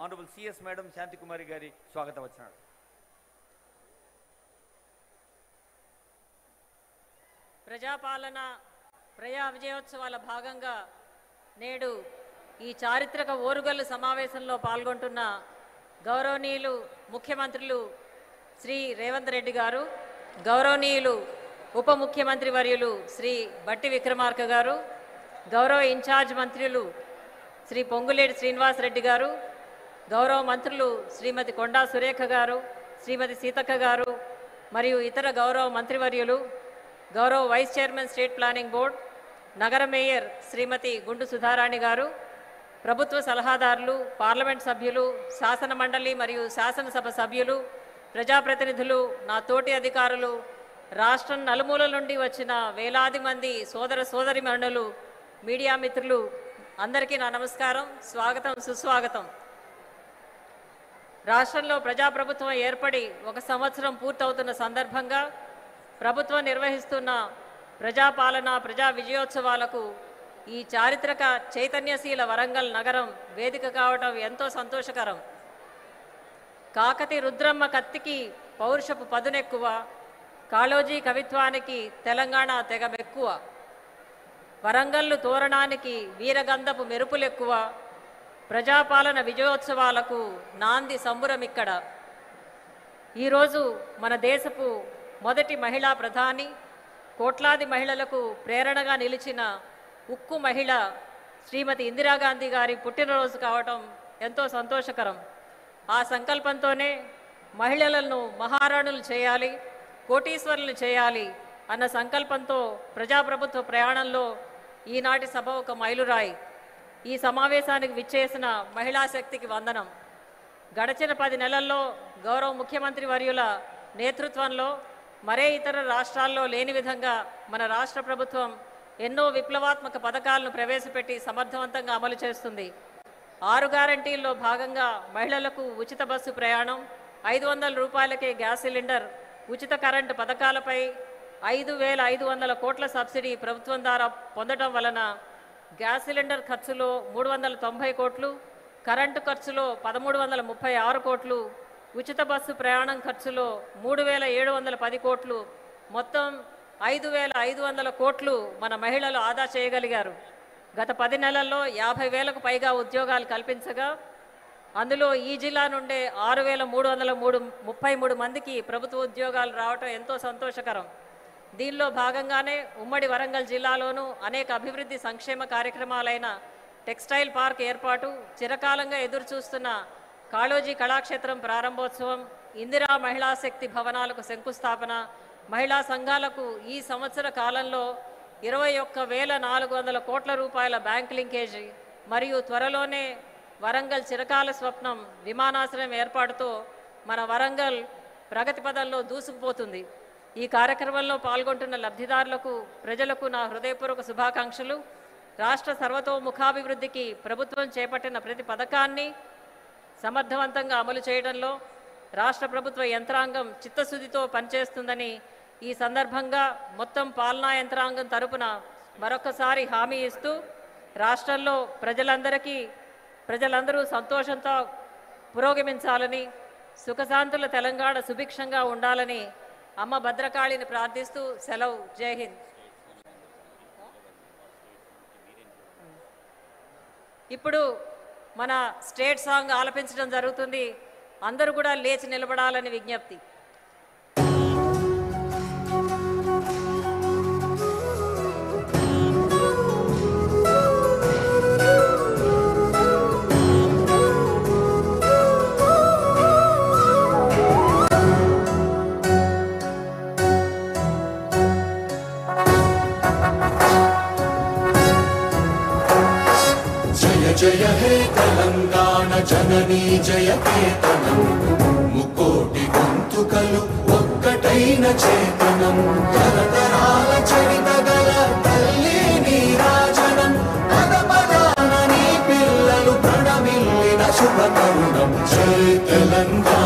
Honourable CS madam శాంతి కుమారి గారి స్వాగత వచనాలు. ప్రజాపాలన ప్రజా విజయోత్సవాల భాగంగా నేడు ఈ చారిత్రక ఓరుగల్లు సమావేశంలో పాల్గొంటున్న గౌరవనీయులు ముఖ్యమంత్రులు శ్రీ రేవంత్ రెడ్డి గారు, గౌరవనీయులు ఉప ముఖ్యమంత్రి వర్యులు శ్రీ బట్టి విక్రమార్క గారు, గౌరవ ఇన్ఛార్జ్ మంత్రులు శ్రీ పొంగులేటి శ్రీనివాసరెడ్డి గారు, గౌరవ మంత్రులు శ్రీమతి కొండా సురేఖ గారు, శ్రీమతి సీతక్క గారు మరియు ఇతర గౌరవ మంత్రివర్యులు, గౌరవ vice chairman state planning board, నగర మేయర్ శ్రీమతి గుండు సుధారాణి గారు, ప్రభుత్వ సలహాదారులు, పార్లమెంట్ సభ్యులు, శాసన మండలి మరియు శాసనసభ సభ్యులు, ప్రజాప్రతినిధులు, నా తోటి అధికారులు, రాష్ట్రం నలుమూలల నుండి వచ్చిన వేలాది మంది సోదర సోదరిమణులు, మీడియా మిత్రులు అందరికీ నా నమస్కారం, స్వాగతం, సుస్వాగతం. రాష్ట్రంలో ప్రజాప్రభుత్వం ఏర్పడి 1 సంవత్సరం పూర్తవుతున్న సందర్భంగా ప్రభుత్వం నిర్వహిస్తున్న ప్రజాపాలన ప్రజా విజయోత్సవాలకు ఈ చారిత్రక చైతన్యశీల వరంగల్ నగరం వేదిక కావటం ఎంతో సంతోషకరం. కాకతి రుద్రమ్మ కత్తికి పౌరుషపు పదునెక్కువ, కాళోజీ కవిత్వానికి తెలంగాణ తెగమెక్కువ, వరంగల్లు తోరణానికి వీరగంధపు మెరుపులెక్కువ, ప్రజాపాలన విజయోత్సవాలకు నాంది సంబురమిక్కడ. ఈరోజు మన దేశపు మొదటి మహిళా ప్రధాని, కోట్లాది మహిళలకు ప్రేరణగా నిలిచిన ఉక్కు మహిళ శ్రీమతి ఇందిరాగాంధీ గారి పుట్టినరోజు కావటం ఎంతో సంతోషకరం. ఆ సంకల్పంతోనే మహిళలను మహారాణులు చేయాలి, కోటీశ్వరులు చేయాలి అన్న సంకల్పంతో ప్రజాప్రభుత్వ ప్రయాణంలో ఈనాటి సభ ఒక మైలురాయి. ఈ సమావేశానికి విచ్చేసిన మహిళా శక్తికి వందనం. గడచిన 10 నెలల్లో గౌరవ ముఖ్యమంత్రి వర్యుల నేతృత్వంలో మరే ఇతర రాష్ట్రాల్లో లేని విధంగా మన రాష్ట్ర ప్రభుత్వం ఎన్నో విప్లవాత్మక పథకాలను ప్రవేశపెట్టి సమర్థవంతంగా అమలు చేస్తుంది. 6 గ్యారంటీల్లో భాగంగా మహిళలకు ఉచిత బస్సు ప్రయాణం, 500 రూపాయలకే గ్యాస్ సిలిండర్, ఉచిత కరెంటు పథకాలపై 5,500 కోట్ల సబ్సిడీ ప్రభుత్వం ద్వారా పొందడం వలన గ్యాస్ సిలిండర్ ఖర్చులో 390 కోట్లు, కరెంటు ఖర్చులో 1,336 కోట్లు, ఉచిత బస్సు ప్రయాణం ఖర్చులో 3,710 కోట్లు, మొత్తం 5,500 కోట్లు మన మహిళలు ఆదా చేయగలిగారు. గత 10 నెలల్లో 50,000కు పైగా ఉద్యోగాలు కల్పించగా అందులో ఈ జిల్లా నుండే 6,333 మందికి ప్రభుత్వ ఉద్యోగాలు రావటం ఎంతో సంతోషకరం. దీనిలో భాగంగానే ఉమ్మడి వరంగల్ జిల్లాలోనూ అనేక అభివృద్ధి సంక్షేమ కార్యక్రమాలైన టెక్స్టైల్ పార్క్ ఏర్పాటు, చిరకాలంగా ఎదురుచూస్తున్న కాళోజీ కళాక్షేత్రం ప్రారంభోత్సవం, ఇందిరా మహిళా శక్తి భవనాలకు శంకుస్థాపన, మహిళా సంఘాలకు ఈ సంవత్సర కాలంలో 21,400 కోట్ల రూపాయల బ్యాంక్ లింకేజీ మరియు త్వరలోనే వరంగల్ చిరకాల స్వప్నం విమానాశ్రయం ఏర్పాటుతో మన వరంగల్ ప్రగతి పదంలో దూసుకుపోతుంది. ఈ కార్యక్రమంలో పాల్గొంటున్న లబ్ధిదారులకు, ప్రజలకు నా హృదయపూర్వక శుభాకాంక్షలు. రాష్ట్ర సర్వతోముఖాభివృద్ధికి ప్రభుత్వం చేపట్టిన ప్రతి పథకాన్ని సమర్థవంతంగా అమలు చేయడంలో రాష్ట్ర ప్రభుత్వ యంత్రాంగం చిత్తశుద్ధితో పనిచేస్తుందని ఈ సందర్భంగా మొత్తం పాలనా యంత్రాంగం తరపున మరొకసారి హామీ ఇస్తూ రాష్ట్రంలో ప్రజలందరూ సంతోషంతో పురోగమించాలని, సుఖశాంతుల తెలంగాణ సుభిక్షంగా ఉండాలని అమ్మ భద్రకాళిని ప్రార్థిస్తూ సెలవు. జై హింద్. ఇప్పుడు మన స్టేట్ సాంగ్ ఆలపించడం జరుగుతుంది. అందరూ కూడా లేచి నిలబడాలని విజ్ఞప్తి. జయ హే తెలంగాణ జననీ జయ కేతనం, ముకోటి గొంతుకలు ఒక్కటైన చేతనం, తరతరాల చరిత గల తల్లి నీరాజనం, పద పదాన నీ పిల్లలు ప్రణమిల్లిన శుభ తరుణం. జై తెలంగాణ.